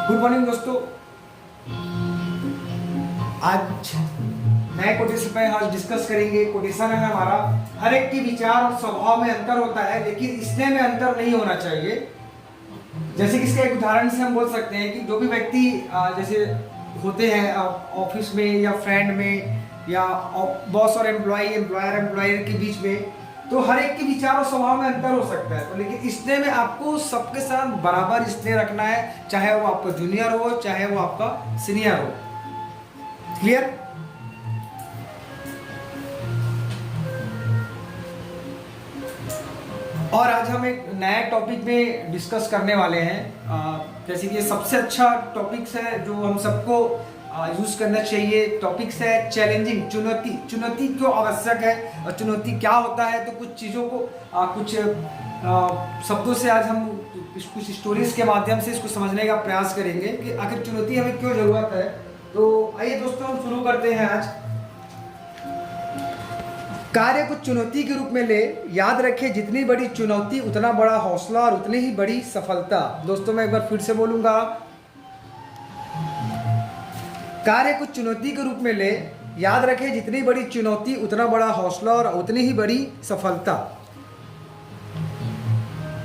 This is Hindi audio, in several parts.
गुड मॉर्निंग दोस्तों। आज नए कोटेशन पे आज डिस्कस करेंगे। कोटेशन है हमारा, हर एक के विचार और स्वभाव में अंतर होता है लेकिन स्नेह में अंतर नहीं होना चाहिए। जैसे कि इसका एक उदाहरण से हम बोल सकते हैं कि जो भी व्यक्ति जैसे होते हैं ऑफिस में या फ्रेंड में या बॉस और एम्प्लॉय, एम्प्लॉयर एम्प्लॉयर के बीच में, तो हर एक के विचार और स्वभाव में अंतर हो सकता है। तो लेकिन स्नेह में आपको सबके साथ बराबर स्नेह रखना है, चाहे वो आपका जूनियर हो चाहे वो आपका सीनियर हो। क्लियर? और आज हम एक नया टॉपिक में डिस्कस करने वाले हैं। जैसे कि सबसे अच्छा टॉपिक्स है जो हम सबको यूज करना चाहिए। टॉपिक्स है चैलेंजिंग, चुनौती। चुनौती क्यों आवश्यक है और चुनौती क्या होता है, तो कुछ चीज़ों को कुछ शब्दों से आज हम कुछ स्टोरीज के माध्यम से इसको समझने का प्रयास करेंगे कि आखिर चुनौती हमें क्यों जरूरत है। तो आइए दोस्तों हम शुरू करते हैं। आज कार्य को चुनौती के रूप में ले, याद रखें जितनी बड़ी चुनौती उतना बड़ा हौसला और उतनी ही बड़ी सफलता। दोस्तों मैं एक बार फिर से बोलूंगा, कार्य को चुनौती के रूप में ले, याद रखें जितनी बड़ी चुनौती उतना बड़ा हौसला और उतनी ही बड़ी सफलता।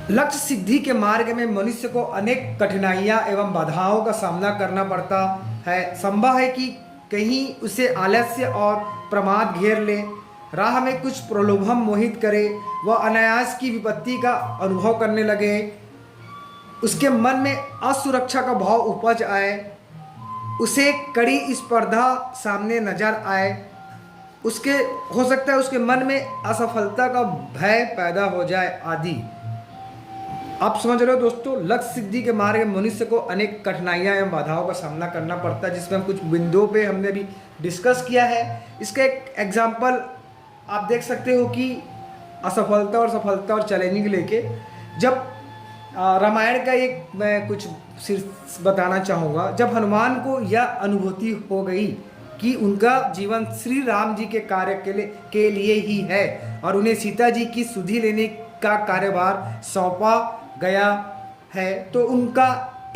लक्ष्य सिद्धि के मार्ग में मनुष्य को अनेक कठिनाइयां एवं बाधाओं का सामना करना पड़ता है। संभव है कि कहीं उसे आलस्य और प्रमाद घेर ले, राह में कुछ प्रलोभन मोहित करे, वह अनायास की विपत्ति का अनुभव करने लगे, उसके मन में असुरक्षा का भाव उपज आए, उसे कड़ी स्पर्धा सामने नजर आए, उसके हो सकता है उसके मन में असफलता का भय पैदा हो जाए आदि। आप समझ रहे हो दोस्तों, लक्ष्य सिद्धि के मार्ग में मनुष्य को अनेक कठिनाइयां एवं बाधाओं का सामना करना पड़ता है, जिसमें हम कुछ बिंदुओं पे हमने भी डिस्कस किया है। इसका एक एग्जाम्पल आप देख सकते हो कि असफलता और सफलता और चैलेंजिंग लेके, जब रामायण का एक मैं कुछ बताना चाहूँगा। जब हनुमान को यह अनुभूति हो गई कि उनका जीवन श्री राम जी के कार्य के लिए ही है और उन्हें सीता जी की सुधि लेने का कार्यभार सौंपा गया है, तो उनका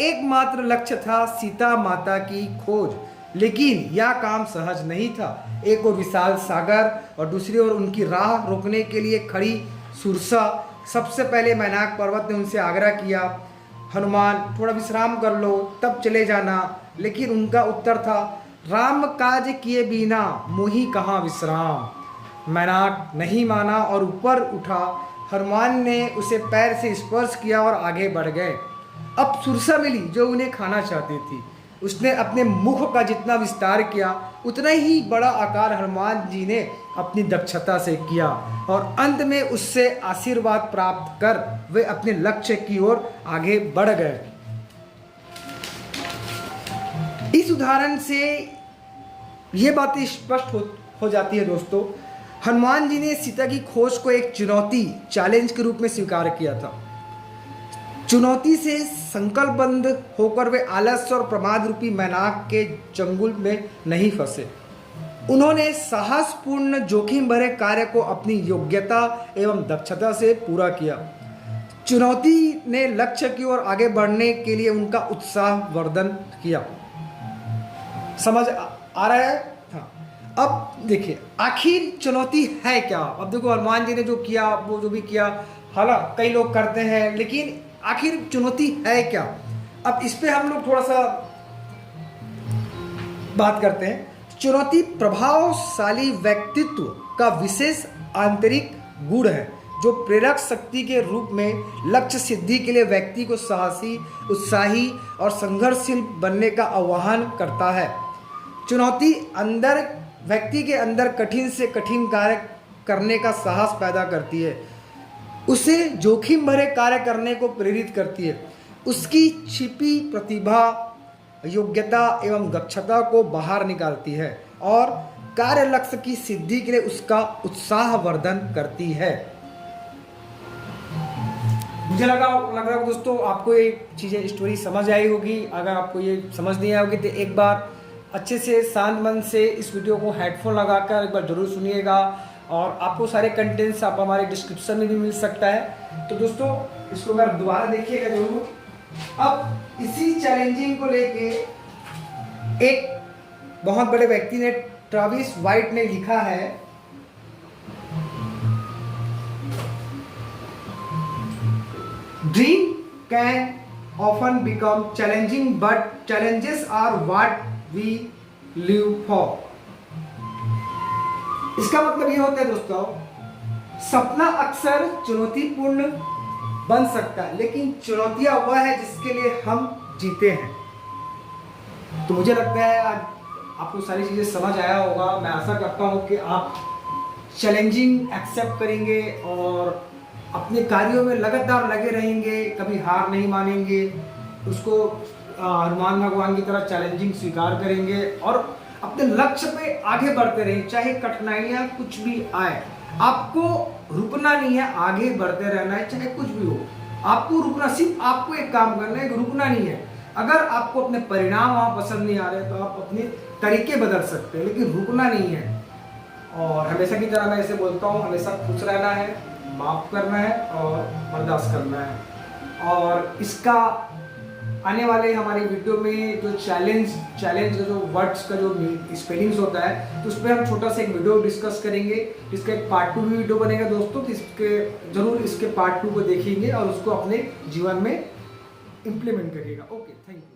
एकमात्र लक्ष्य था सीता माता की खोज। लेकिन यह काम सहज नहीं था। एक ओर विशाल सागर और दूसरी ओर उनकी राह रोकने के लिए खड़ी सुरसा। सबसे पहले मैनाक पर्वत ने उनसे आग्रह किया, हनुमान थोड़ा विश्राम कर लो तब चले जाना। लेकिन उनका उत्तर था, राम काज किए बिना मोहि कहाँ विश्राम। मैनाक नहीं माना और ऊपर उठा। हनुमान ने उसे पैर से स्पर्श किया और आगे बढ़ गए। अब सुरसा मिली जो उन्हें खाना चाहती थी। उसने अपने मुख का जितना विस्तार किया उतना ही बड़ा आकार हनुमान जी ने अपनी दक्षता से किया और अंत में उससे आशीर्वाद प्राप्त कर वे अपने लक्ष्य की ओर आगे बढ़ गए। इस उदाहरण से ये बात स्पष्ट हो जाती है दोस्तों। हनुमान जी ने सीता की खोज को एक चुनौती, चैलेंज के रूप में स्वीकार किया था। चुनौती से संकल्पबद्ध होकर वे आलस्य और प्रमाद रूपी मैनाक के चंगुल में नहीं फंसे। उन्होंने साहसपूर्ण जोखिम भरे कार्य को अपनी योग्यता एवं दक्षता से पूरा किया। चुनौती ने लक्ष्य की ओर आगे बढ़ने के लिए उनका उत्साह वर्धन किया। समझ आ रहा है? हाँ। अब देखिए आखिर चुनौती है क्या। अब देखो हनुमान जी ने जो किया, वो जो भी किया, हालांकि कई लोग करते हैं, लेकिन आखिर चुनौती है क्या। अब इस पे हम लोग थोड़ा सा बात करते हैं। चुनौती प्रभावशाली व्यक्तित्व का विशेष आंतरिक गुण है जो प्रेरक शक्ति के रूप में लक्ष्य सिद्धि के लिए व्यक्ति को साहसी, उत्साही और संघर्षशील बनने का आह्वान करता है। चुनौती अंदर व्यक्ति के अंदर कठिन से कठिन कार्य करने का साहस पैदा करती है, उसे जोखिम भरे कार्य करने को प्रेरित करती है, उसकी छिपी प्रतिभा, योग्यता एवं दक्षता को बाहर निकालती है और कार्य लक्ष्य की सिद्धि के लिए उसका उत्साह वर्धन करती है। मुझे लग रहा है दोस्तों आपको ये चीज़ें स्टोरी समझ आई होगी। अगर आपको ये समझ नहीं आई होगी तो एक बार अच्छे से शांत मन से इस वीडियो को हेडफोन लगाकर एक बार जरूर सुनिएगा और आपको सारे कंटेंट्स आप हमारे डिस्क्रिप्शन में भी मिल सकता है। तो दोस्तों इसको अगर दोबारा देखिएगा जरूर। अब इसी चैलेंजिंग को लेके एक बहुत बड़े व्यक्ति ने, ट्रेविस वाइट ने लिखा है, dream can often become challenging but challenges are what we live for. इसका मतलब ये होता है दोस्तों, सपना अक्सर चुनौतीपूर्ण बन सकता है, लेकिन चुनौतियां वह है जिसके लिए हम जीते हैं। तो मुझे लगता है आज आपको सारी चीज़ें समझ आया होगा। मैं आशा करता हूँ कि आप चैलेंजिंग एक्सेप्ट करेंगे और अपने कार्यों में लगातार लगे रहेंगे, कभी हार नहीं मानेंगे, उसको हनुमान भगवान की तरह चैलेंजिंग स्वीकार करेंगे और अपने लक्ष्य पे आगे बढ़ते रहें, चाहे कठिनाइयाँ कुछ भी आए। आपको रुकना नहीं है, आगे बढ़ते रहना है, चाहे कुछ भी हो। आपको रुकना, सिर्फ आपको एक काम करना है, रुकना नहीं है। अगर आपको अपने परिणाम वहाँ पसंद नहीं आ रहे तो आप अपने तरीके बदल सकते हैं, लेकिन रुकना नहीं है। और हमेशा की तरह मैं ऐसे बोलता हूँ, हमेशा खुश रहना है, माफ़ करना है और बर्दाश्त करना है। और इसका आने वाले हमारे वीडियो में जो चैलेंज का जो वर्ड्स का जो स्पेलिंग्स होता है, तो उस पर हम छोटा सा एक वीडियो डिस्कस करेंगे। इसका एक पार्ट 2 भी वीडियो बनेगा दोस्तों, तो जरूर इसके पार्ट 2 को देखेंगे और उसको अपने जीवन में इम्प्लीमेंट करिएगा। Okay, thank you.